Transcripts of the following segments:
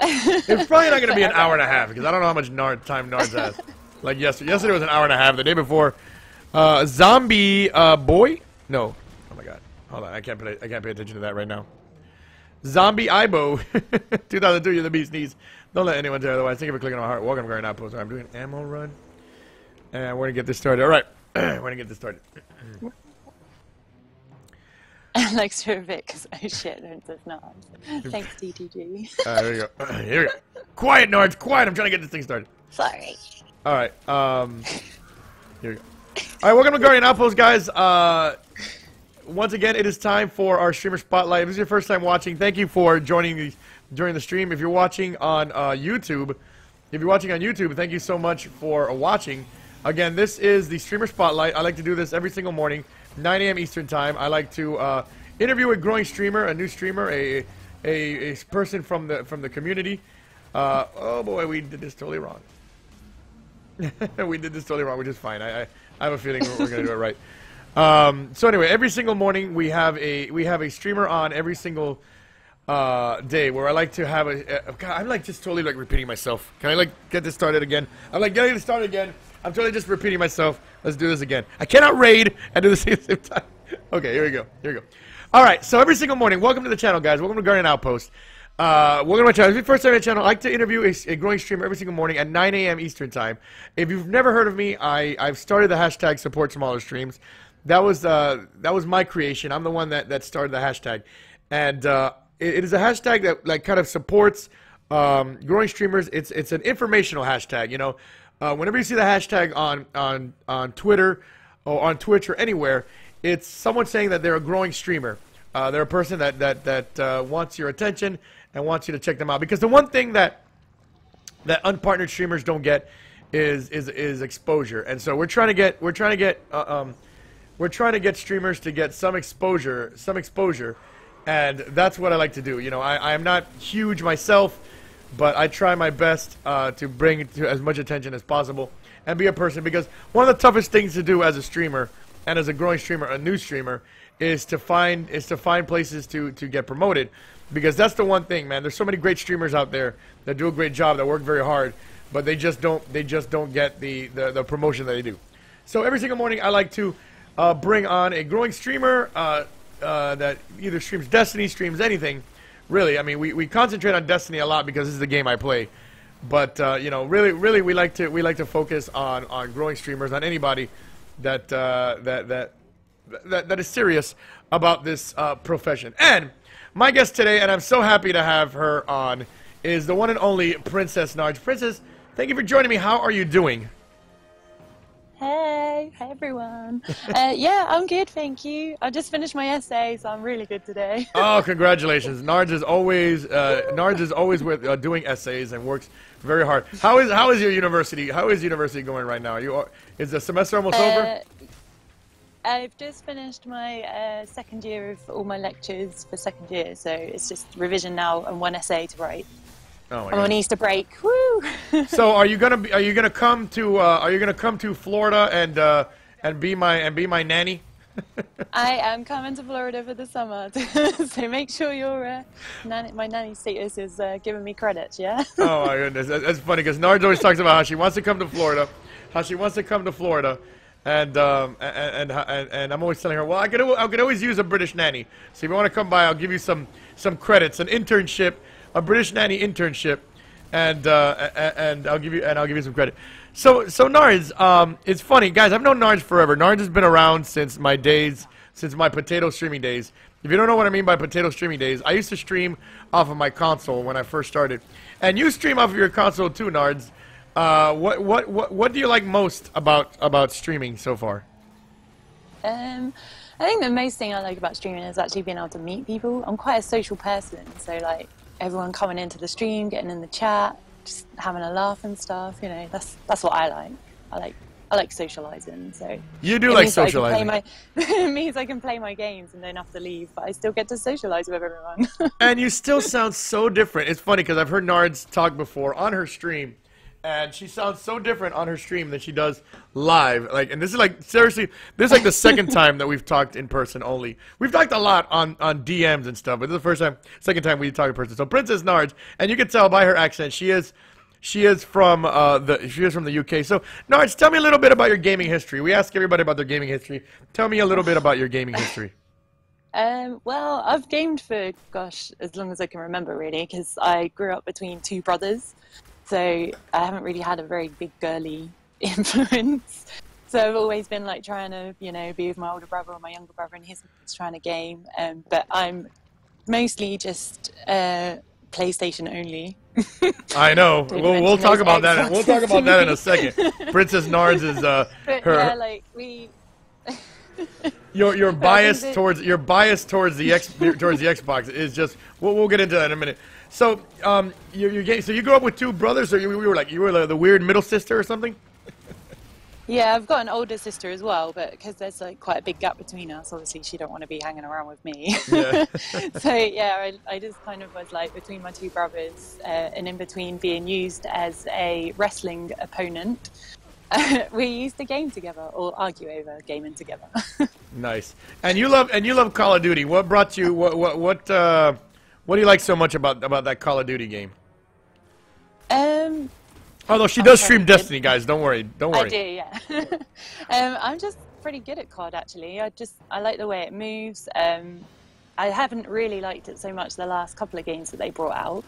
It's probably not going to be an hour and a half because I don't know how much time Nards has. Like yesterday was an hour and a half. The day before, Zombie Boy? No. Oh my god. Hold on. I can't pay attention to that right now. Zombie Ibo. 2002, you're the beast knees. Don't let anyone tell you otherwise. Thank you for clicking on my heart. Welcome to Garden Outpost. I'm doing an ammo run. And we're going to get this started. Alright. We're going to get this started. Alex Vic, because oh shit, PrincessNardz. Thanks, TTG. There we go. Here we go. Quiet, Nards. Quiet. I'm trying to get this thing started. Sorry. Alright. Here we go. Alright, welcome to Guardian Outpost, guys. Once again, it is time for our streamer spotlight. If this is your first time watching, thank you for joining during the stream. If you're watching on YouTube, thank you so much for watching. Again, this is the streamer spotlight. I like to do this every single morning, 9 a.m. Eastern time. I like to interview a growing streamer, a new streamer, a person from the community. Oh boy, we did this totally wrong. We did this totally wrong, which is fine. I have a feeling we're gonna do it right. So anyway, every single morning we have a streamer on every single day where I like to have God, I'm like just totally like repeating myself. Can I like get this started again? I'm like getting it started again. I'm totally just repeating myself. Let's do this again. I cannot raid and do this at the same time. Okay, here we go. Here we go. All right, so every single morning, welcome to the channel, guys. Welcome to Guardian Outpost. Welcome to my channel. If it's your first time on my channel, I like to interview a growing streamer every single morning at 9 a.m. Eastern time. If you've never heard of me, I've started the hashtag support smaller streams. That was my creation. I'm the one that started the hashtag, and it is a hashtag that like kind of supports growing streamers. It's an informational hashtag. You know, whenever you see the hashtag on Twitter or on Twitch or anywhere, it's someone saying that they're a growing streamer. They're a person that wants your attention and wants you to check them out. Because the one thing that unpartnered streamers don't get is exposure, and so we're trying to get streamers to get some exposure, and that's what I like to do. You know, I am not huge myself, but I try my best to bring it to as much attention as possible and be a person, because one of the toughest things to do as a streamer and as a growing streamer, a new streamer, is to find places to get promoted, because that's the one thing, man. There's so many great streamers out there that do a great job, that work very hard, but they just don't get the promotion that they do. So every single morning I like to bring on a growing streamer that either streams Destiny, streams anything, really. I mean, we concentrate on Destiny a lot because this is the game I play, but you know, really we like to focus on growing streamers, on anybody that is serious about this profession. And my guest today, and I'm so happy to have her on, is the one and only PrincessNardz. Princess, thank you for joining me. How are you doing? Hey everyone. Yeah, I'm good, thank you. I just finished my essay, so I'm really good today. Oh, congratulations! Nards is always with doing essays and works very hard. How is your university? How is university going right now? Is the semester almost over? I've just finished my second year of all my lectures for second year, so it's just revision now and one essay to write. Oh my I'm on Easter break. Woo! So are you gonna come to Florida and be my nanny? I am coming to Florida for the summer, so make sure your my nanny status is giving me credit, yeah? Oh my goodness, that's funny because Nards always talks about how she wants to come to Florida, and I'm always telling her, well, I could always use a British nanny. So if you want to come by, I'll give you some credits, an internship. A British nanny internship, and I'll give you some credit. So Nards, it's funny, guys. I've known Nards forever. Nards has been around since my potato streaming days. If you don't know what I mean by potato streaming days, I used to stream off of my console when I first started, and you stream off of your console too, Nards. What do you like most about streaming so far? I think the most thing I like about streaming is actually being able to meet people. I'm quite a social person, so like everyone coming into the stream, getting in the chat, just having a laugh and stuff. You know, that's what I like. I like socializing. So you do like socializing. It means I can play my games and don't have to leave, but I still get to socialize with everyone. And you still sound so different. It's funny because I've heard Nards talk before on her stream, and she sounds so different on her stream than she does live. Like, and this is like seriously, this is like the second time that we've talked in person only. We've talked a lot on DMs and stuff, but this is the second time we talk in person. So PrincessNardz, and you can tell by her accent, she is from the UK. So Nards, tell me a little bit about your gaming history. We ask everybody about their gaming history. Tell me a little bit about your gaming history. Well, I've gamed for, gosh, as long as I can remember, really, because I grew up between two brothers. So I haven't really had a very big girly influence. So I've always been like trying to, you know, be with my older brother or my younger brother, and he's trying to game. But I'm mostly just PlayStation only. I know. We'll talk about that. We'll talk about that in a second. PrincessNardz is her. Yeah, like we. Your bias towards the Xbox is just. We'll get into that in a minute. So your game. So you grew up with two brothers, or you were the weird middle sister or something? Yeah, I've got an older sister as well, but because there's like quite a big gap between us, obviously she don't want to be hanging around with me. Yeah. So yeah, I just kind of was like between my two brothers, and in between being used as a wrestling opponent, we used to game together or argue over gaming together. Nice. And you love Call of Duty. What brought you? What do you like so much about that Call of Duty game? Although she does stream Destiny, guys, don't worry. I do, yeah. I'm just pretty good at COD, actually. I like the way it moves. I haven't really liked it so much the last couple of games that they brought out,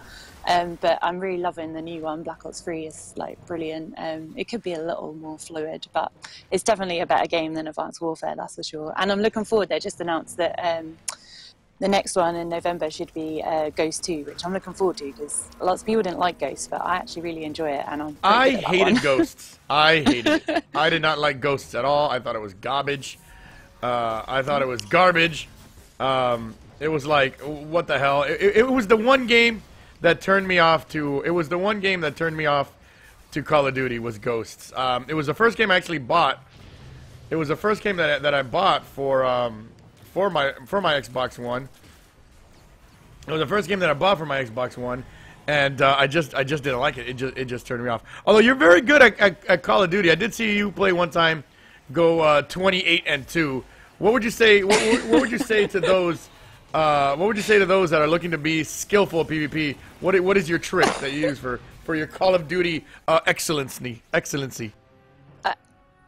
but I'm really loving the new one. Black Ops 3 is like brilliant. It could be a little more fluid, but it's definitely a better game than Advanced Warfare, that's for sure. And I'm looking forward. They just announced that the next one in November should be Ghost 2, which I'm looking forward to because lots of people didn't like Ghosts, but I actually really enjoy it, and I hated Ghosts. I hated it. I did not like Ghosts at all. I thought it was garbage. I thought it was garbage. It was like, what the hell? It was the one game that turned me off to. It was the one game that turned me off to Call of Duty was Ghosts. It was the first game I actually bought. It was the first game that I bought for my Xbox One. It was the first game that I bought for my Xbox One, and I just didn't like it. It just turned me off. Although you're very good at Call of Duty. I did see you play one time, go 28-2. What would you say? What would you say to those? What would you say to those that are looking to be skillful at PvP? What is your trick that you use for your Call of Duty excellency?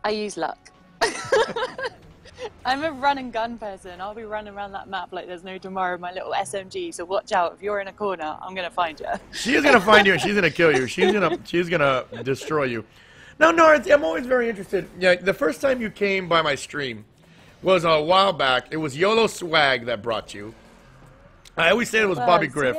I use luck. I'm a run and gun person. I'll be running around that map like there's no tomorrow with my little SMG, so watch out. If you're in a corner, I'm going to find you. She is going to find you, and she's going to kill you. She's going to destroy you. Now, Nards, I'm always very interested. Yeah, the first time you came by my stream was a while back. It was YOLO Swag that brought you. I always say it was Bobby Griff.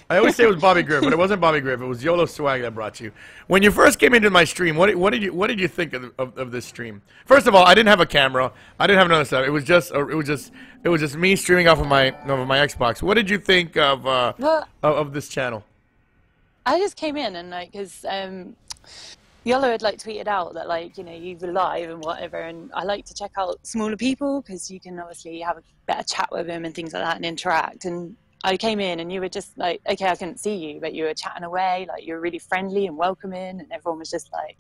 I always say it was Bobby Griff, but it wasn't Bobby Griff. It was YOLO Swag that brought you. When you first came into my stream, what did you think of this stream? First of all, I didn't have a camera. I didn't have none of stuff. It was just me streaming off of my Xbox. What did you think of this channel? I just came in and like because YOLO had like tweeted out that like, you know, you were live and whatever, and I like to check out smaller people because you can obviously have a better chat with them and things like that and interact. And I came in and you were just like, okay, I couldn't see you, but you were chatting away, like you were really friendly and welcoming, and everyone was just like,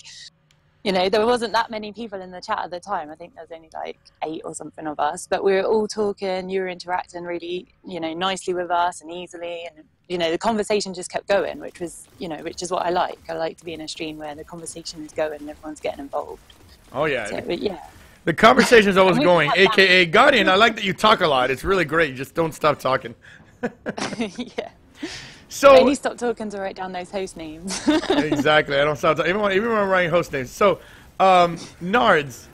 you know, there wasn't that many people in the chat at the time. I think there was only like 8 or something of us, but we were all talking, you were interacting really, you know, nicely with us and easily, and you know, the conversation just kept going, which was, you know, which is what I like. I like to be in a stream where the conversation is going and everyone's getting involved. Oh yeah. So, yeah. The conversation is always going, aka Guardian. I like that you talk a lot. It's really great. You just don't stop talking. Yeah. So I need to stop talking to write down those host names. Exactly. I don't stop talking. Even when I'm writing host names. So, Nards,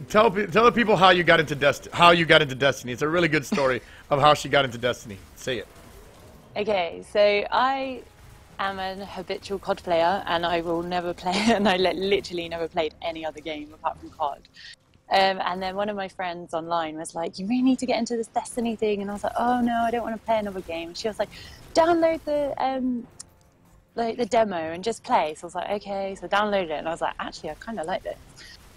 tell the people how you got into Destiny. It's a really good story of how she got into Destiny. Say it. Okay, so I am an habitual COD player, and I will never play, and I literally never played any other game apart from COD. And then one of my friends online was like, you really need to get into this Destiny thing. And I was like, oh no, I don't want to play another game. And she was like, download the demo and just play. So I was like, okay. So I downloaded it and I was like, actually, I kind of like this.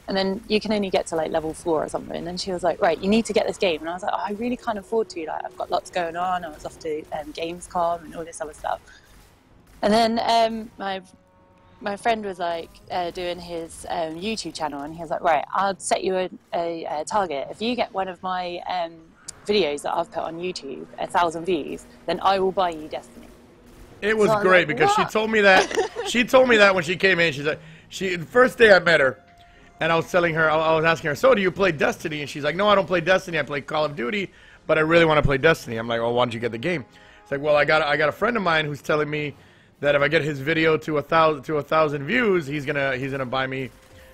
And then you can only get to like level 4 or something. And then she was like, right, you need to get this game. And I was like, oh, I really can't afford to. Like, I've got lots going on. I was off to Gamescom and all this other stuff. And then my my friend was like doing his YouTube channel, and he was like, right, I'll set you a target. If you get one of my videos that I've put on YouTube 1,000 views, then I will buy you Destiny. It was great because she told me that. She told me that when she came in. She's like, the first day I met her, and I was telling her, I was asking her, so do you play Destiny? And she's like, no, I don't play Destiny. I play Call of Duty, but I really want to play Destiny. I'm like, well, why don't you get the game? It's like, well, I got a friend of mine who's telling me that if I get his video to 1,000 views, he's gonna buy me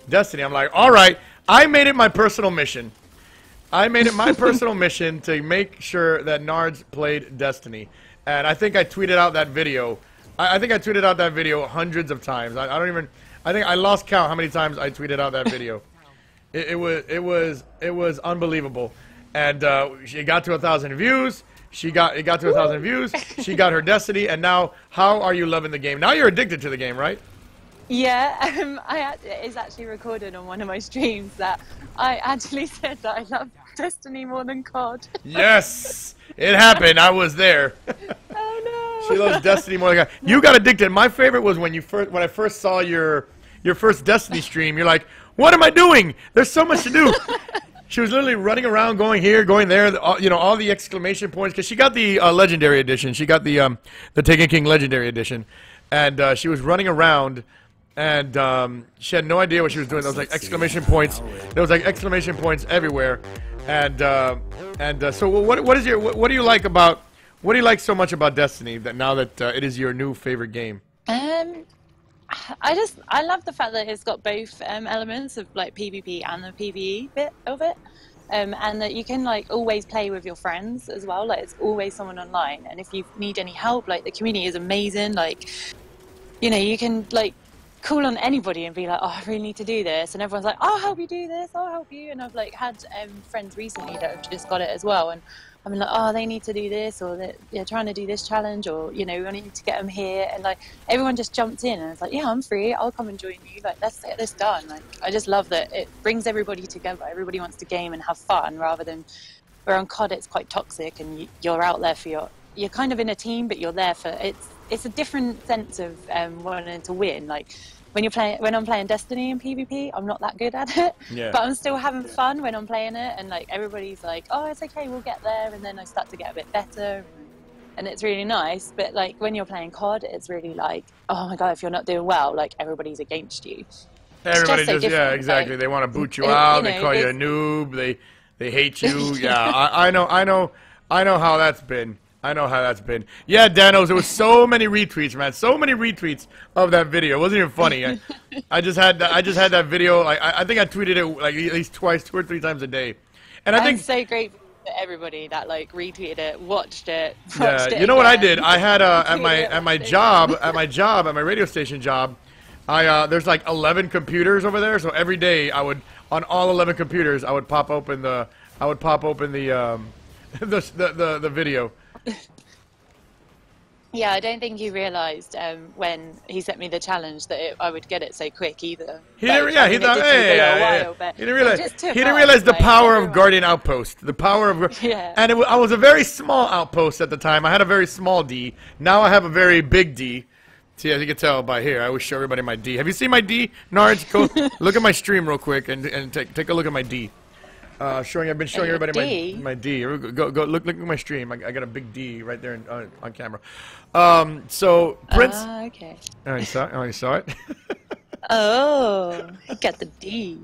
Destiny. I'm like, all right. I made it my personal mission. I made it my personal mission to make sure that Nardz played Destiny. And I think I tweeted out that video. I think I tweeted out that video hundreds of times. I don't even. I think I lost count how many times I tweeted out that video. It was unbelievable. And she got to 1,000 views. It got to 1,000 views. She got her Destiny. And now, how are you loving the game? Now you're addicted to the game, right? Yeah, it's actually recorded on one of my streams that I actually said that I love Destiny more than COD. Yes, it happened. I was there. Oh no! She loves Destiny more than COD. You got addicted. My favorite was when I first saw your first Destiny stream. You're like, what am I doing? There's so much to do. She was literally running around, going here, going there. You know, all the exclamation points because she got the Legendary Edition. She got the Taken King Legendary Edition, and she was running around. And she had no idea what she was doing. There was like exclamation points. There was like exclamation points everywhere. And so what do you like so much about Destiny that now that it is your new favorite game? I love the fact that it's got both elements of like PvP and the PvE bit of it. And that you can like always play with your friends as well. Like it's always someone online. And if you need any help, like the community is amazing. Like, you know, you can like call on anybody and be like, oh, I really need to do this, and everyone's like, I'll help you do this, I'll help you. And I've like had friends recently that have just got it as well, and I'm like, oh, they need to do this, or they're trying to do this challenge, or you know, we need to get them here, and like everyone just jumped in and it's like, yeah, I'm free, I'll come and join you, like let's get this done. Like I just love that it brings everybody together. Everybody wants to game and have fun, rather than where on COD it's quite toxic and you're out there for you're kind of in a team, but you're there for it's a different sense of wanting to win. Like when I'm playing Destiny in PvP, I'm not that good at it, yeah. But I'm still having fun when I'm playing it, and like everybody's like, oh, it's okay, we'll get there, and then I start to get a bit better, and it's really nice. But like when you're playing COD, it's really like, oh my god, if you're not doing well, like everybody's against you. Everybody just yeah, exactly. Like, they want to boot you out. They call you a noob. They hate you. Yeah, I know how that's been. I know how that's been. Yeah, Danos, there was so many retweets, man. So many retweets of that video. It wasn't even funny. I just had that video. Like I think I tweeted it like at least twice, 2 or 3 times a day. And I think I'm so grateful to everybody that like retweeted it, watched it. Yeah, you know what I did? I had at my radio station job, there's like 11 computers over there. So every day I would, on all 11 computers, I would pop open the the video. Yeah, I don't think he realised when he sent me the challenge that I would get it so quick either. He didn't realize the power of Guardian Outpost. The power of and I was a very small outpost at the time. I had a very small D. Now I have a very big D. See, as you can tell by here, I always show everybody my D. Have you seen my D, Nardz? Go look at my stream real quick and take a look at my D. I've been showing everybody my D. Go look at my stream. I got a big D right there on camera. So Prince. Okay. Oh, you saw it. Oh, I got the D.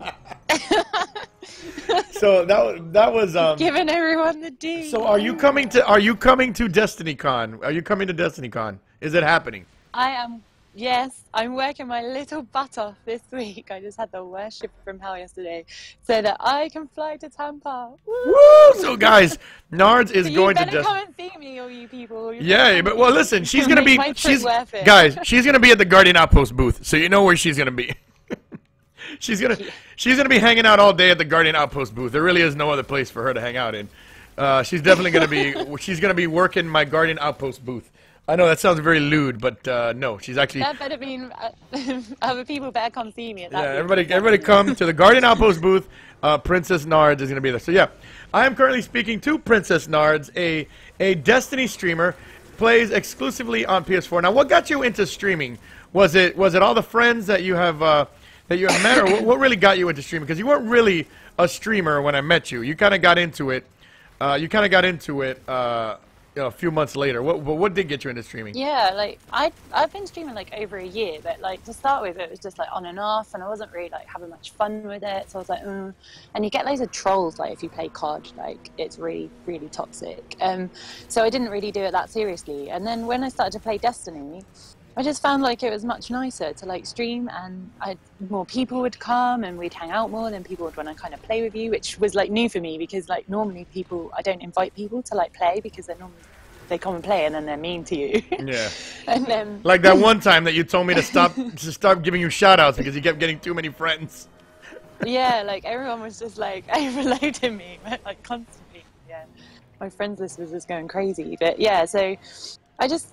So that was giving everyone the D. So are you coming to DestinyCon? Are you coming to DestinyCon? Is it happening? I am. Yes, I'm working my little butt off this week. I just had the worst shift from hell yesterday, so that I can fly to Tampa. Woo! So guys, Nardz is going to. You better come and see me, all you people. Yeah, but well, listen, she's gonna be. She's gonna be at the Guardian Outpost booth, so you know where she's gonna be. she's gonna be hanging out all day at the Guardian Outpost booth. There really is no other place for her to hang out in. She's definitely gonna be. She's gonna be working my Guardian Outpost booth. I know that sounds very lewd, but no, she's actually. That better mean other people better come see me. At that everybody come to the Guardian Outpost booth. PrincessNardz is going to be there. So yeah, I am currently speaking to PrincessNardz, a Destiny streamer, plays exclusively on PS4. Now, what got you into streaming? Was it all the friends that you have met, or what really got you into streaming? Because you weren't really a streamer when I met you. You kind of got into it. A few months later. What did get you into streaming? Yeah, like I've been streaming like over a year, but like to start with, it was just like on and off, and I wasn't really like having much fun with it. So I was like, and you get loads of trolls like if you play COD, like it's really really toxic. So I didn't really do it that seriously. And then when I started to play Destiny, I just found like it was much nicer to like stream, and more people would come and we'd hang out more than people would want to kind of play with you, which was like new for me because like normally I don't invite people to like play because they come and play and then they're mean to you. Yeah. And then like that one time that you told me to stop giving you shout outs because you kept getting too many friends. Yeah, like everyone was just like overloading me like constantly. Yeah. My friends list was just going crazy. But yeah, so I just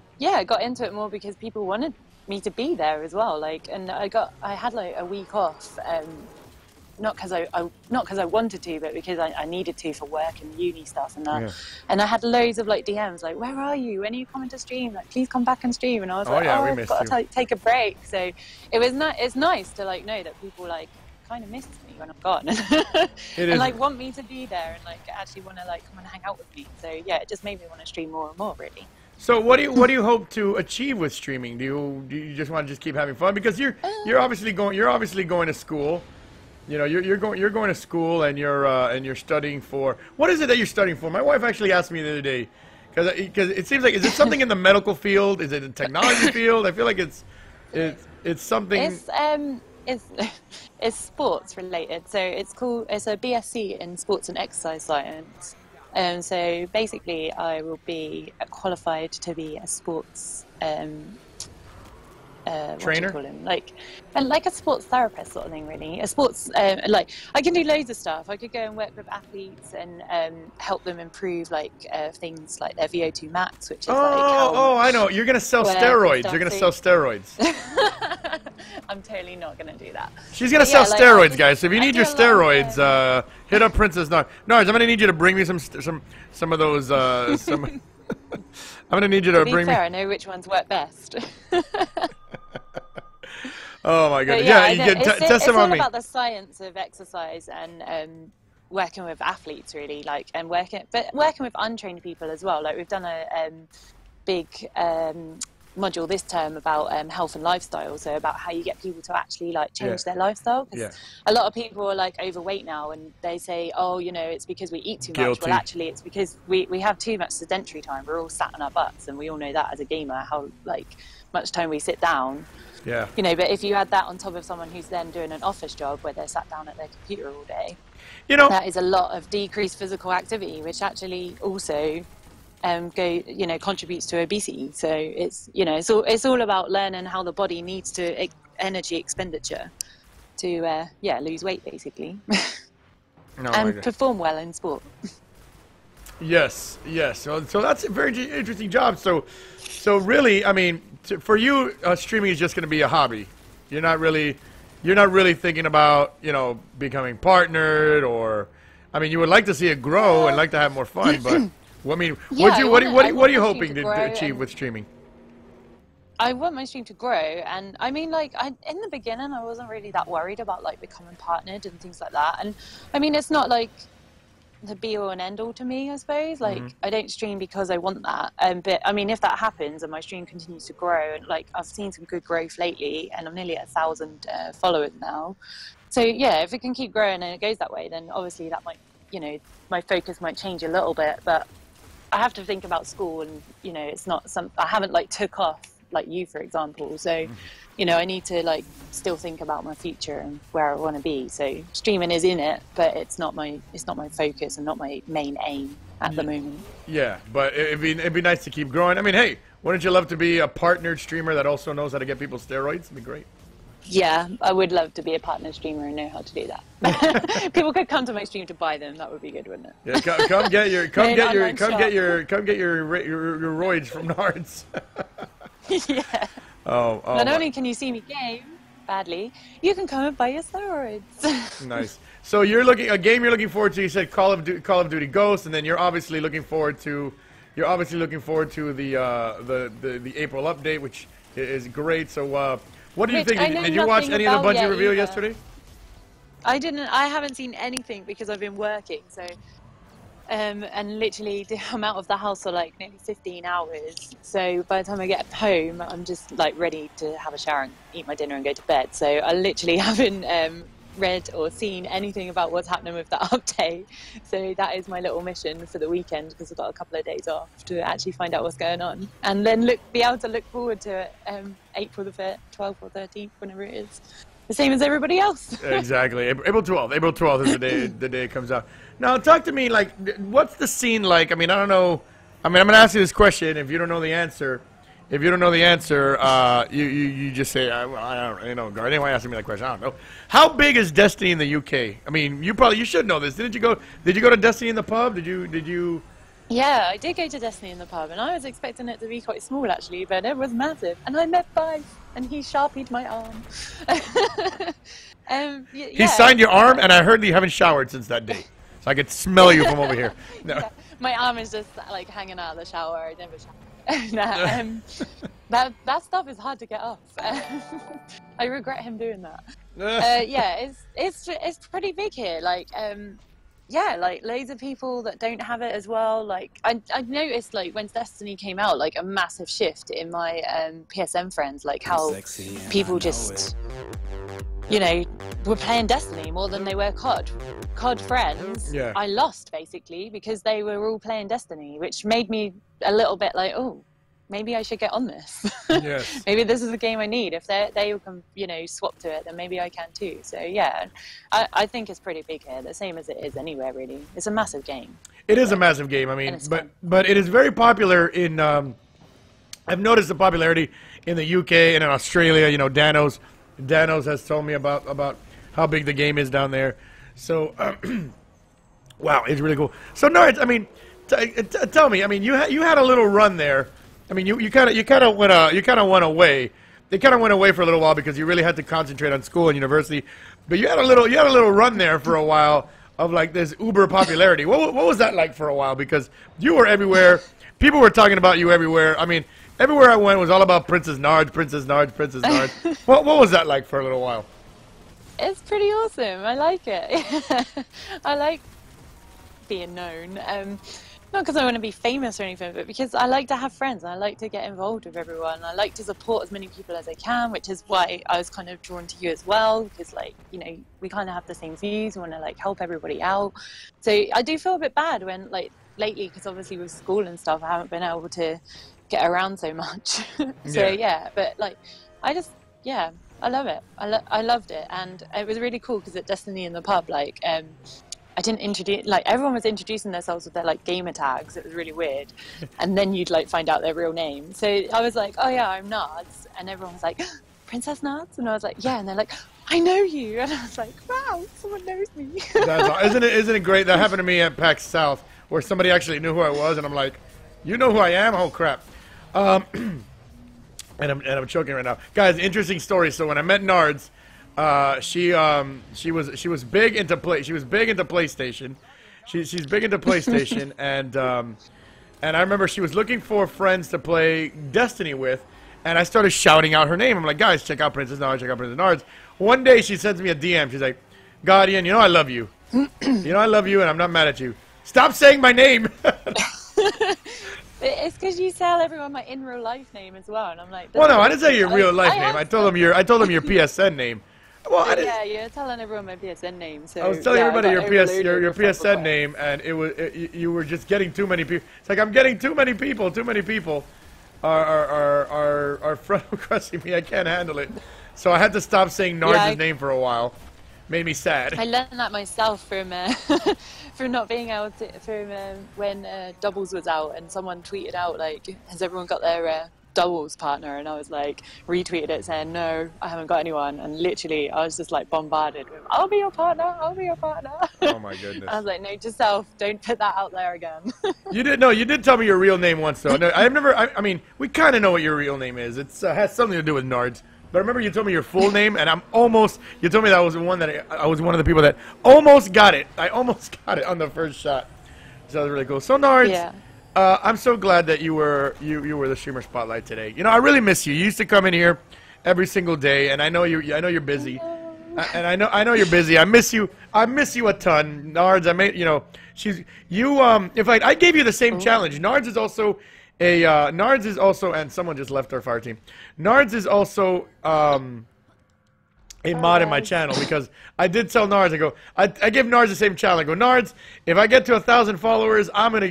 got into it more because people wanted me to be there as well. Like, and I had like a week off, not because I wanted to, but because I needed to for work and uni stuff and that. Yeah. And I had loads of like DMs like, "Where are you? When are you coming to stream? Like, please come back and stream." And I was I've got to take a break. So it's nice to like know that people like kind of miss me when I'm gone and like want me to be there and like actually want to like come and hang out with me. So yeah, it just made me want to stream more and more, really. So what do you hope to achieve with streaming? Do you just want to just keep having fun? Because you're obviously going to school. You know, you're going to school and you're studying for, what is it that you're studying for? My wife actually asked me the other day because it seems like, is it something in the medical field? Is it in the technology field? I feel like it's something. It's sports related. So it's a BSc in sports and exercise science. So basically, I will be qualified to be a sports trainer, like a sports therapist sort of thing, really. A sports like I can do loads of stuff. I could go and work with athletes and help them improve like things like their VO2 max, which is I know. You're gonna sell steroids. You're gonna sell steroids. I'm totally not gonna do that. She's gonna sell steroids, guys. So if you need your steroids, hit up PrincessNardz. Nards, I'm gonna need you to bring me some of those. I'm gonna need you to bring me. I know which ones work best. Oh my god! Yeah, you can test them on me. It's all about the science of exercise and working with athletes, really, like, and working with untrained people as well. Like, we've done a big module this term about health and lifestyle, so about how you get people to actually like change their lifestyle. Because a lot of people are like overweight now, and they say, "Oh, you know, it's because we eat too much." Well, actually, it's because we have too much sedentary time. We're all sat on our butts, and we all know that as a gamer, how like much time we sit down. Yeah. You know, but if you add that on top of someone who's then doing an office job where they're sat down at their computer all day, you know, that is a lot of decreased physical activity, which actually also contributes to obesity. So it's all about learning how the body needs to energy expenditure to lose weight, basically, and perform well in sport. Yes. So that's a very interesting job. So really, I mean, for you, streaming is just going to be a hobby. You're not really thinking about, you know, becoming partnered, or, I mean, you would like to see it grow and like to have more fun, but I mean, what are you hoping to achieve with streaming? I want my stream to grow, and I mean, like, in the beginning, I wasn't really that worried about like becoming partnered and things like that. And I mean, it's not like the be all and end all to me, I suppose. Like, I don't stream because I want that. But I mean, if that happens and my stream continues to grow, and like I've seen some good growth lately, and I'm nearly at 1,000 followers now. So yeah, if it can keep growing and it goes that way, then obviously that might, you know, my focus might change a little bit. But I have to think about school, and you know, it's not I haven't like took off like you, for example. So, you know, I need to like still think about my future and where I want to be. So streaming is in it, but it's not my focus and not my main aim at the moment. Yeah, but it'd be nice to keep growing. I mean, hey, wouldn't you love to be a partnered streamer that also knows how to get people steroids? It'd be great. Yeah, I would love to be a partner streamer and know how to do that. People could come to my stream to buy them. That would be good, wouldn't it? Yeah, come get your roids from Nards. Yeah. Not only can you see me game badly, you can come and buy your steroids. Nice. So you're looking forward to. You said Call of Duty Ghosts, and then you're obviously looking forward to you're obviously looking forward to the April update, which is great. So, what do you think? Did you watch any of the Bungie reveal yesterday? I didn't. I haven't seen anything because I've been working. So, and literally, I'm out of the house for like nearly 15 hours. So by the time I get home, I'm just like ready to have a shower and eat my dinner and go to bed. So I literally haven't read or seen anything about what's happening with that update. So that is my little mission for the weekend, because I've got a couple of days off to actually find out what's going on, and then be able to look forward to it April the 12th or 13th, whenever it is. The same as everybody else. Exactly. April 12th. April 12th is the day it comes out. Now, talk to me, like, what's the scene like? I mean, I don't know. I mean, I'm going to ask you this question. If you don't know the answer, you just say, I don't you know, Guardian, why asking me that question? I don't know. How big is Destiny in the UK? I mean, you should know this. Did you go to Destiny in the pub? Did you? Yeah, I did go to Destiny in the pub, and I was expecting it to be quite small, actually, but it was massive. And I met Five, and he sharpied my arm. He signed your arm, and I heard that you haven't showered since that day. So I could smell you from over here. No. Yeah, my arm is just like hanging out of the shower. I never shower. That stuff is hard to get off. I regret him doing that. Yeah, it's pretty big here. Like, yeah, like loads of people that don't have it as well. Like I noticed, like when Destiny came out, like a massive shift in my PSN friends, like how people just, you know, were playing Destiny more than they were COD. COD friends, yeah. I lost basically because they were all playing Destiny, which made me a little bit like, oh, maybe I should get on this. Yes. Maybe this is the game I need. If they can, you know, swap to it, then maybe I can too. So yeah, I think it's pretty big here, the same as it is anywhere really. It's a massive game. It is a massive game. I mean, but it is very popular in. I've noticed the popularity in the UK and in Australia. You know, Danos has told me about how big the game is down there. So, wow, it's really cool. So, Nardz, I mean, tell me. I mean, you had a little run there. I mean, you kind of went away. They kind of went away for a little while because you really had to concentrate on school and university. But you had a little run there for a while of like this uber popularity. What was that like for a while? Because you were everywhere. People were talking about you everywhere. I mean, everywhere I went was all about PrincessNardz, PrincessNardz, PrincessNardz. What was that like for a little while? It's pretty awesome. I like it. I like being known. Not because I want to be famous or anything, but because I like to have friends. I like to get involved with everyone. I like to support as many people as I can, which is why I was kind of drawn to you as well. Because, like, you know, we kind of have the same views. We want to like help everybody out. So I do feel a bit bad when, like, lately, because obviously with school and stuff, I haven't been able to get around so much. So yeah, but like, I just I love it. I loved it, and it was really cool because at Destiny in the pub, like, I didn't introduce, like, everyone was introducing themselves with their like gamer tags. It was really weird, and then you'd like find out their real name. So I was like, oh yeah, I'm Nardz, and everyone was like, PrincessNardz, and I was like, yeah, and they're like, I know you, and I was like, wow, someone knows me. Isn't it great? That happened to me at PAX South, where somebody actually knew who I was, and I'm like, you know who I am? Oh crap. And I'm choking right now, guys. Interesting story. So when I met Nardz, she was big into PlayStation. She's big into PlayStation, and I remember she was looking for friends to play Destiny with, and I started shouting out her name. I'm like, guys, check out PrincessNardz, check out PrincessNardz. One day she sends me a DM. She's like, Guardian, you know I love you. You know I love you, and I'm not mad at you. Stop saying my name. It's because you tell everyone my in real life name as well, and I'm like, well, no, I didn't say your real life name. I told them your PSN name. Well, yeah, you're telling everyone my PSN name. So I was telling everybody your PSN name, and you were just getting too many people. It's like, I'm getting too many people. Too many people are friend requesting me. I can't handle it, so I had to stop saying Nardz's name for a while. Made me sad. I learned that myself from from not being able to when Doubles was out, and someone tweeted out like, has everyone got their Doubles partner? And I was like, retweeted it saying, no, I haven't got anyone. And literally I was just like bombarded with, I'll be your partner, I'll be your partner. Oh my goodness. I was like, note to self, don't put that out there again. You did tell me your real name once though. No, I mean, we kind of know what your real name is. It's has something to do with Nardz. But remember, you told me your full name, and you told me that I was one of the people that almost got it. I almost got it on the first shot. So that was really cool. So Nardz, I'm so glad that you were the streamer spotlight today. You know, I really miss you. You used to come in here every single day, and I know you're busy. And I know you're busy. I miss you. I miss you a ton, Nards. In fact, I gave you the same challenge. Nards is also and someone just left our fire team. Nards is also a mod in my channel, because I did tell Nards, I give Nards the same challenge. I go, Nards, if I get to 1,000 followers, I'm gonna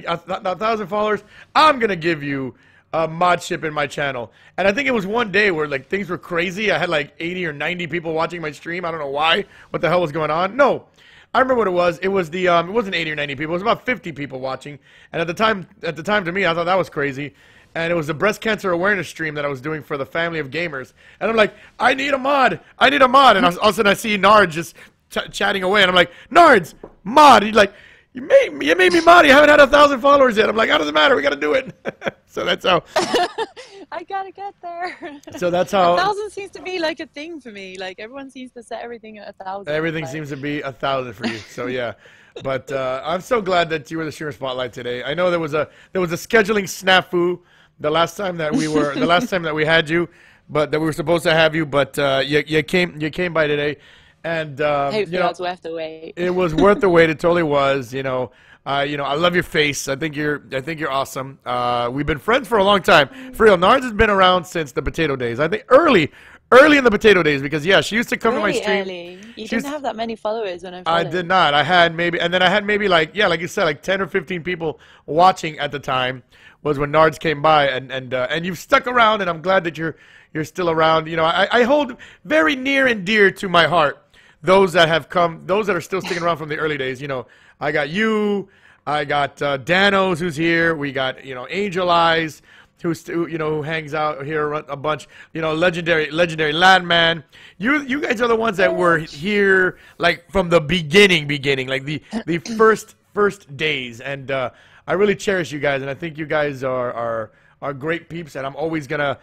give you a mod ship in my channel. And I think it was one day where like things were crazy. I had like 80 or 90 people watching my stream. I don't know why. What the hell was going on? No, I remember what it was. It was the it wasn't 80 or 90 people. It was about 50 people watching. And at the time to me, I thought that was crazy. And it was a breast cancer awareness stream that I was doing for the family of gamers. And I'm like, I need a mod. I need a mod. And all of a sudden I see Nards just chatting away. And I'm like, Nards, mod. He's like, you made me mod. You haven't had 1,000 followers yet. I'm like, how does it matter? We got to do it. So that's how. I got to get there. So that's how. 1,000 seems to be like a thing for me. Like everyone seems to set everything at 1,000. Everything seems to be 1,000 for you. So yeah. But I'm so glad that you were the streamer spotlight today. I know there was a scheduling snafu the last time that we had you, but that we were supposed to have you, but you came by today, and hopefully it was worth the wait. It was worth the wait. It totally was. I love your face. I think you're awesome. We've been friends for a long time. For real, Nards has been around since the potato days. I think early in the potato days, because yeah, she used to come to my stream. Early. You didn't have that many followers when I followed. I did not. I had maybe like you said, like 10 or 15 people watching at the time. Was when Nards came by, and you've stuck around, and I'm glad that you're still around. I hold very near and dear to my heart those that have come, those that are still sticking around from the early days. I got you, I got Danos who's here, we got Angel Eyes who hangs out here a bunch. Legendary Landman. You guys are the ones that were here like from the beginning, like the first days, and I really cherish you guys, and I think you guys are great peeps, and I'm always gonna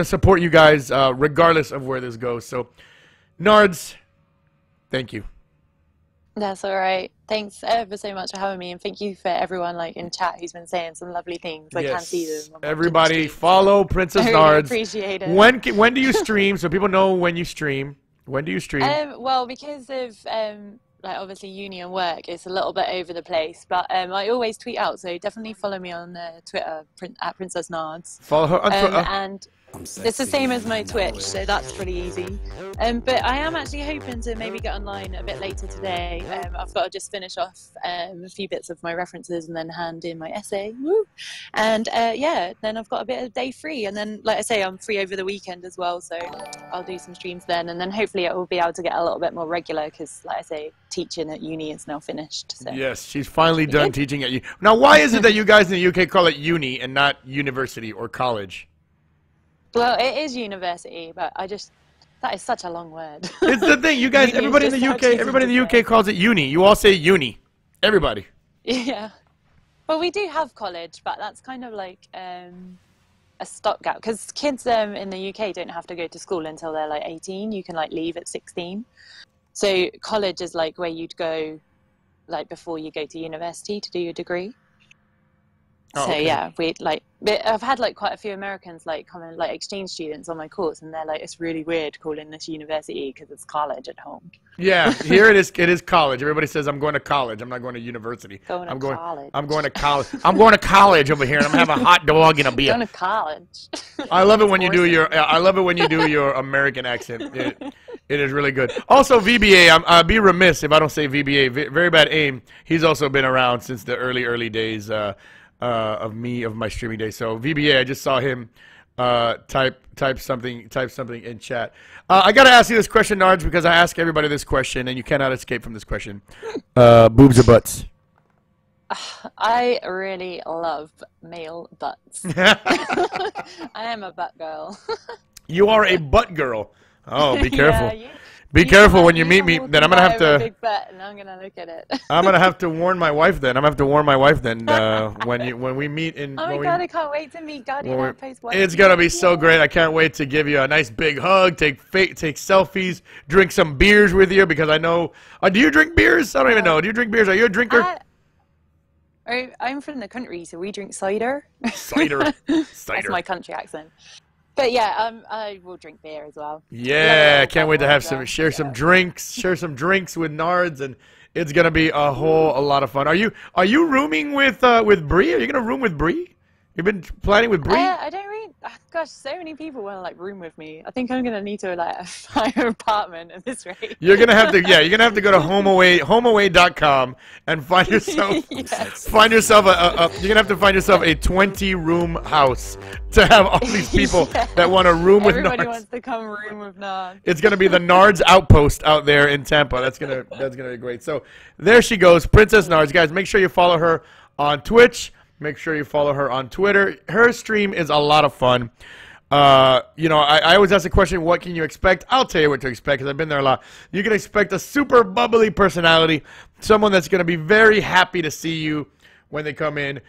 support you guys regardless of where this goes. So, Nards, thank you. That's all right. Thanks ever so much for having me, and thank you for everyone in chat who's been saying some lovely things. I can't see them. Everybody, follow PrincessNardz. I really appreciate it. When do you stream? So people know when you stream. When do you stream? Well, because of obviously uni and work, it's a little bit over the place, but I always tweet out, so definitely follow me on Twitter at PrincessNardz. Follow her on Twitter. And it's the same as my Twitch, so that's pretty easy. But I am actually hoping to maybe get online a bit later today. I've got to just finish off a few bits of my references and then hand in my essay. Woo! And yeah, then I've got a bit of day free, and then like I say, I'm free over the weekend as well, so I'll do some streams then, and then hopefully it will be able to get a little bit more regular, because like I say, teaching at uni is now finished. So. Yes, she's finally done teaching at uni. Now, why is it that you guys in the UK call it uni and not university or college? Well, it is university, but that is such a long word. It's the thing, you guys, everybody in the UK calls it uni. You all say uni. Everybody. Yeah. Well, we do have college, but that's kind of like a stopgap, because kids in the UK don't have to go to school until they're like 18. You can leave at 16. So college is like where you'd go before you go to university to do your degree. Oh, so okay. Yeah, I've had quite a few Americans come in, exchange students on my course, and they're like, it's really weird calling this university because it's college at home. Yeah, here it is. It is college. Everybody says I'm going to college. I'm not going to university. I'm going to college. I'm going to college. I'm going to college over here, and I'm gonna have a hot dog and a beer. Going to college. I love it when you do your. I love it when you do your American accent. It is really good. Also, VBA. I'd be remiss if I don't say VBA. Very bad aim. He's also been around since the early days. Of my streaming days. So VBA, I just saw him type something in chat. I gotta ask you this question, Nards, because I ask everybody this question, and you cannot escape from this question. Boobs or butts? I really love male butts. I am a butt girl. You are a butt girl. Oh, be careful. Yeah, Be careful when you meet me. Then I'm gonna have to. Big butt, and I'm gonna look at it. I'm gonna have to warn my wife. Then when we meet in. Oh my God! I can't wait to meet Guardian Outpost. It's gonna be so great. I can't wait to give you a nice big hug, take selfies, drink some beers with you, because I know. Do you drink beers? I don't even know. Do you drink beers? Are you a drinker? I'm from the country, so we drink cider. Cider. That's my country accent. But yeah, I will drink beer as well. Yeah, can't wait to have share some drinks with Nards, and it's gonna be a lot of fun. Are you rooming with Bree? Are you gonna room with Bree? You've been planning with Bree? I don't really. Gosh, so many people want to like room with me. I think I'm gonna need to like find an apartment at this rate. You're gonna have to go to homeaway.com and find yourself Yes. you're gonna have to find yourself a 20-room house to have all these people Yeah. that want to room with Everybody Nards. wants to come room with Nard. It's gonna be the Nards outpost out there in Tampa. That's gonna be great. So there she goes, Princess Nards. Guys, make sure you follow her on Twitch. Make sure you follow her on Twitter. Her stream is a lot of fun. You know, I always ask the question, what can you expect? I'll tell you what to expect because I've been there a lot. You can expect a super bubbly personality, someone that's going to be very happy to see you when they come in.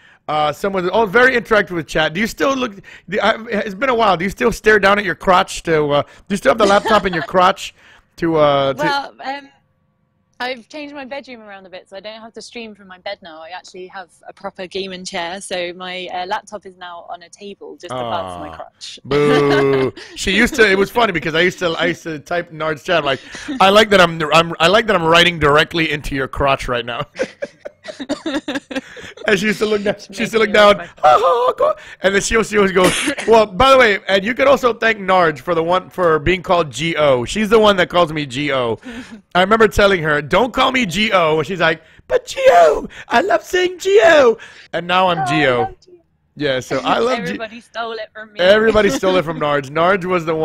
Someone that's very interactive with chat. Do you still look? It's been a while. Do you still stare down at your crotch? Do you still have the laptop in your crotch? Well, I've changed my bedroom around a bit, so I don't have to stream from my bed now. I actually have a proper gaming chair, so my laptop is now on a table just above my crotch. Boo! She used to. It was funny because I used to type Nard's chat like, I like that I'm writing directly into your crotch right now. And she used to look down. She used to look down. And then she always goes, well, by the way, and you could also thank Nards for being called G.O. She's the one that calls me G.O. I remember telling her, don't call me G.O. And she's like, but G.O. I love saying G.O. And now I'm G.O. Yeah, so I love Everybody stole it from me. Everybody stole it from Nards. Nards was the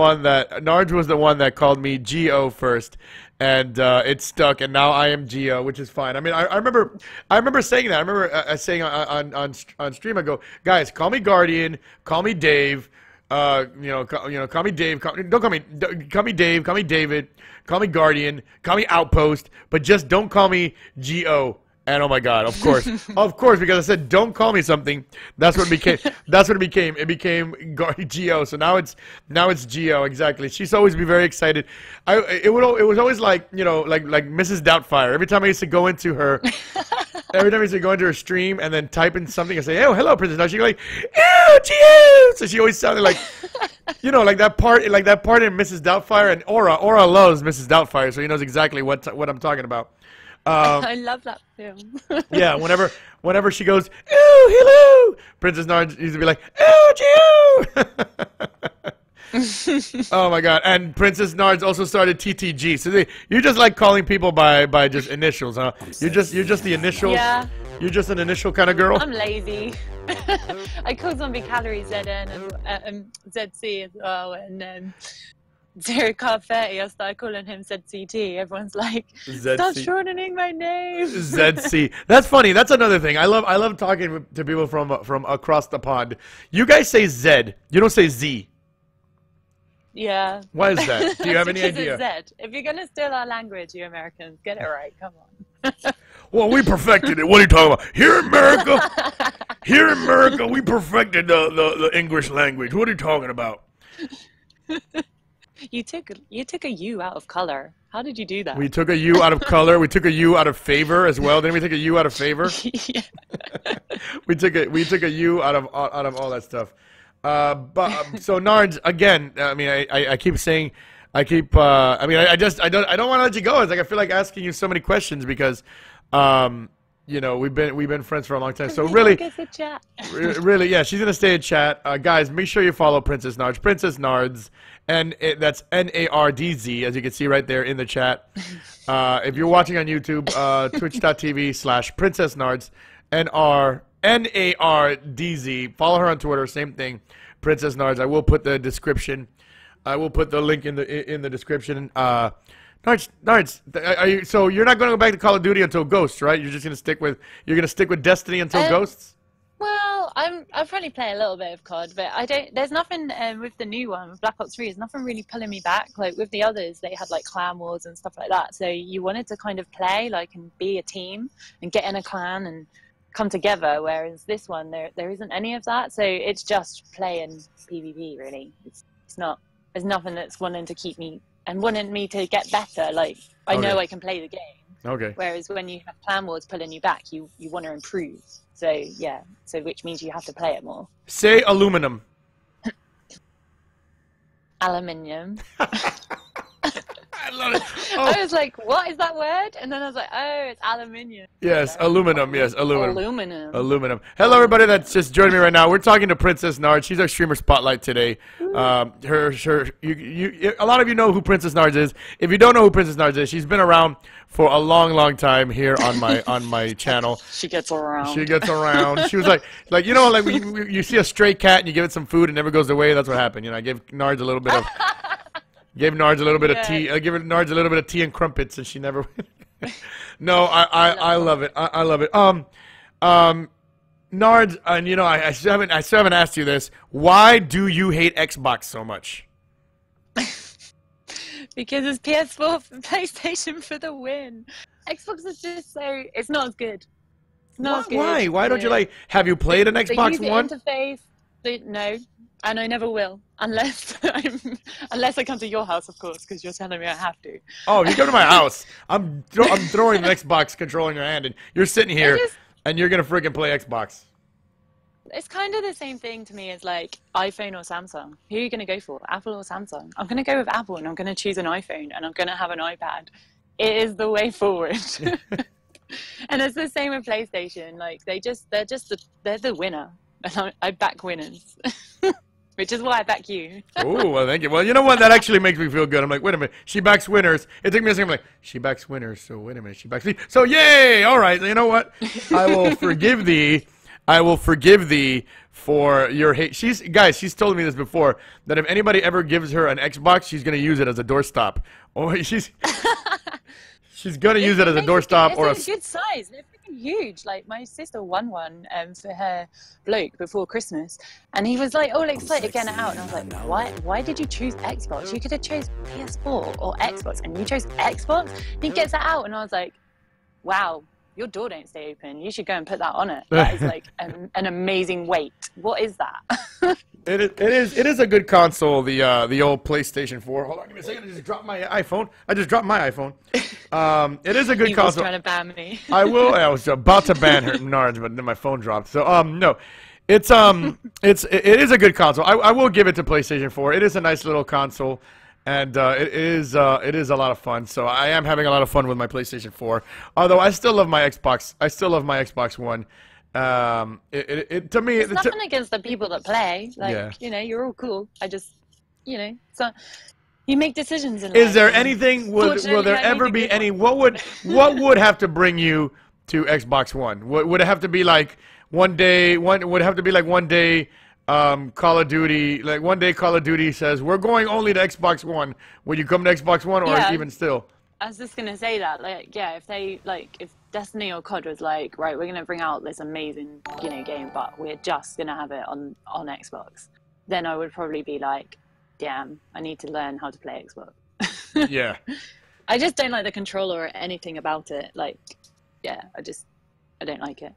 one that called me G.O. first. And it stuck, and now I am Geo, which is fine. I mean, I remember saying that. I remember saying on stream, I go, guys, call me Guardian, call me Dave, call me Dave. Call me Dave, call me David, call me Guardian, call me Outpost, but just don't call me Geo. And oh my God, of course, because I said don't call me something. That's what it became. It became Geo. So now it's Geo. Exactly. She's always be very excited. It was always like like Mrs. Doubtfire. Every time I used to go into her stream and then type in something and say, oh hello Princess, now she'd be like, oh Geo. So she always sounded like like that part in Mrs. Doubtfire, and Aura loves Mrs. Doubtfire, so he knows exactly what I'm talking about. I love that film. Yeah, whenever she goes, oh, hello, Princess Nardz used to be like, oh, Geo. Oh my God! And Princess Nardz also started TTG. So you just like calling people by just initials, huh? You're just the initials. Yeah. You're just an initial kind of girl. I'm lazy. I call zombie calories ZN and ZC as well, and Zero Carb 30, I started calling him ZCT. Everyone's like, stop shortening my name. ZC. That's funny. That's another thing. I love talking to people from across the pond. You guys say Z. You don't say Z. Yeah. Why is that? Do you have any idea? It's Z. If you're going to steal our language, you Americans, get it right. Come on. Well, we perfected it. What are you talking about? Here in America, we perfected the English language. What are you talking about? You took a U out of color. How did you do that? We took a U out of color. We took a U out of favor as well. Didn't we take a U out of favor? Yeah. we took a U out of all that stuff. So Nards, again, I mean, I keep saying, I don't want to let you go. It's like I feel like asking you so many questions because, we've been friends for a long time. So really, really, yeah, she's gonna stay in chat. Guys, make sure you follow Princess Nardz. Princess Nardz. And that's Nardz, as you can see right there in the chat. If you're watching on YouTube, twitch.tv/PrincessNardz, Nardz. Follow her on Twitter, same thing, Princess Nardz. I will put the description. I will put the link in the description. Nards, so you're not going to go back to Call of Duty until Ghosts, right? You're just going to stick with Destiny until Ghosts? Well, I'll probably play a little bit of COD, but there's nothing with the new one, with Black Ops 3, there's nothing really pulling me back. Like with the others, they had like clan wars and stuff like that. So you wanted to kind of play and be a team and get in a clan and come together. Whereas this one, there isn't any of that. So it's just playing PvP really. There's nothing that's wanting to keep me and wanting me to get better. Like I know I can play the game. Okay. Whereas when you have clan wars pulling you back, you want to improve. So yeah, so which means you have to play it more. Say aluminum. Aluminium. I love it. Oh. I was like, what is that word? And then I was like, oh, it's aluminium. Yes, aluminum. Yes, aluminum. Aluminum. Aluminum. Hello, everybody that's just joining me right now. We're talking to PrincessNardz. She's our streamer spotlight today. A lot of you know who PrincessNardz is. If you don't know who PrincessNardz is, she's been around for a long, long time here on my channel. She gets around. She gets around. She was like you know, like when you see a stray cat and you give it some food and it never goes away. That's what happened. You know, I gave Nards a little bit of. Gave Nards a little bit of tea. I give Nards a little bit of tea and crumpets, and she never. No, I love it. I love it. Nards, and you know, I still haven't asked you this. Why do you hate Xbox so much? Because it's PS4 for PlayStation for the win. Xbox is just so it's not as good. It's not as good. Why? Why don't you like? Have you played an Xbox One? Interface. No. And I never will, unless I come to your house, of course, because you're telling me I have to. Oh, you come to my house. I'm throwing an Xbox controller in your hand, and you're sitting here, and you're gonna freaking play Xbox. It's kind of the same thing to me as like iPhone or Samsung. Who are you gonna go for, Apple or Samsung? I'm gonna go with Apple, and I'm gonna choose an iPhone, and I'm gonna have an iPad. It is the way forward. And it's the same with PlayStation. Like they're the winner, and I back winners. Which is why I back you. Oh, well, thank you. Well, you know what? That actually makes me feel good. I'm like, wait a minute. She backs winners. It took me a second. I'm like, she backs winners. So wait a minute. She backs me. So yay! All right. You know what? I will forgive thee. I will forgive thee for your hate. Guys, she's told me this before, that if anybody ever gives her an Xbox, she's going to use it as a doorstop. Oh, she's going to use it as a doorstop or a... It's a good size. They're freaking huge. Like, my sister won one for her bloke before Christmas, and he was like all excited getting it out, and I was like, why did you choose Xbox? You could have chose PS4 or Xbox, and you chose Xbox? And he gets it out, and I was like, wow, your door don't stay open. You should go and put that on it. That is like an amazing weight. What is that? It is a good console, the old PlayStation 4. Hold on, give me a second. I just dropped my iPhone. I just dropped my iPhone. It is a good console. He was trying to ban me. I was about to ban her Nards, but then my phone dropped. So no, it is a good console. I will give it to PlayStation 4. It is a nice little console, and it is a lot of fun. So I am having a lot of fun with my PlayStation 4. Although I still love my Xbox. I still love my Xbox One. To me, it's nothing against the people that play. Like, you know, you're all cool. I just, you know, so you make decisions in life. Is there anything? Will there ever be any? What would have to bring you to Xbox One? Would it have to be like one day? Would it have to be like one day? Call of Duty, like one day Call of Duty says we're going only to Xbox One. Would you come to Xbox One, or even still? I was just gonna say that, like, yeah, if Destiny or COD was like, right, we're gonna bring out this amazing, you know, game, but we're just gonna have it on Xbox, then I would probably be like, damn, I need to learn how to play Xbox. Yeah. I just don't like the controller or anything about it. Like, yeah, I don't like it.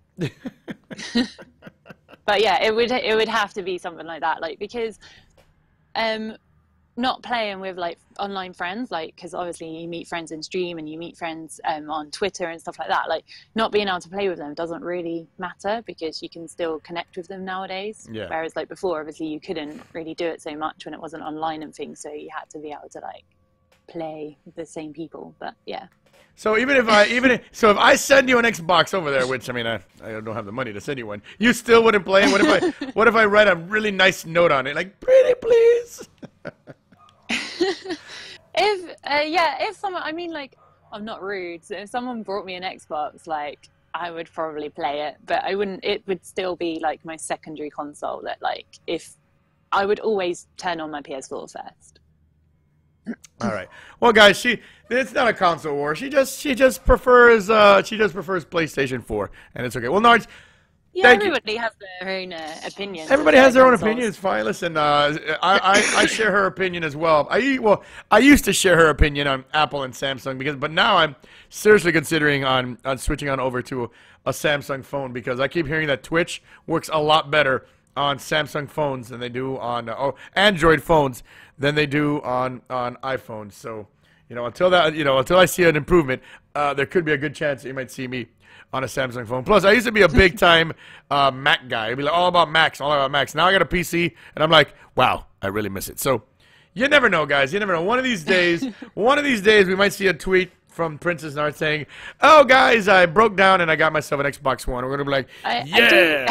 But yeah, it would have to be something like that, like, because not playing with like online friends, like, because obviously you meet friends in stream and you meet friends on Twitter and stuff like that, like not being able to play with them doesn't really matter because you can still connect with them nowadays. Yeah. Whereas like before, obviously you couldn't really do it so much when it wasn't online and things, so you had to be able to like play with the same people. But yeah. So if I send you an Xbox over there, which I mean I don't have the money to send you one, you still wouldn't play. What if I write a really nice note on it, like pretty please? If someone, I mean, like, I'm not rude, so if someone brought me an Xbox, like, I would probably play it, but I wouldn't, it would still be like my secondary console that, like, if I would always turn on my PS4 first. All right. Well, guys, it's not a console war. She just prefers PlayStation 4, and it's okay. Well, Nards, yeah, everybody has their own opinion. Everybody has their own opinion. It's fine. Listen, I share her opinion as well. I used to share her opinion on Apple and Samsung but now I'm seriously considering on switching on over to a Samsung phone because I keep hearing that Twitch works a lot better on Samsung phones than they do on Android phones than they do on iPhones. So you know, until I see an improvement, there could be a good chance that you might see me on a Samsung phone. Plus, I used to be a big time Mac guy. I'd be like all about Macs, all about Macs. Now I got a PC, and I'm like, wow, I really miss it. So you never know, guys. You never know. One of these days, we might see a tweet from PrincessNardz saying, "Oh, guys, I broke down and I got myself an Xbox One." We're gonna be like, "Yeah."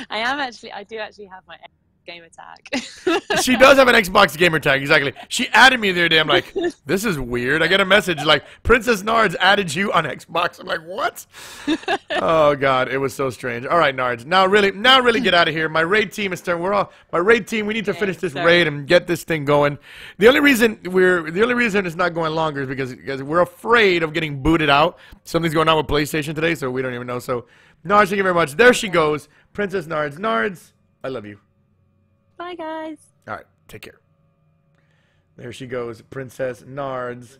I do actually have my gamer tag. She does have an Xbox gamer tag, exactly. She added me the other day. I'm like, this is weird. I get a message like, PrincessNardz added you on Xbox. I'm like, what? Oh God, it was so strange. All right, Nards. Now really get out of here. My raid team is starting. My raid team. We need to finish this raid and get this thing going. The only reason it's not going longer is because we're afraid of getting booted out. Something's going on with PlayStation today, so we don't even know. So, Nards, thank you very much. There she goes, PrincessNardz. Nards, I love you. Bye, guys. All right, take care. There she goes, PrincessNardz.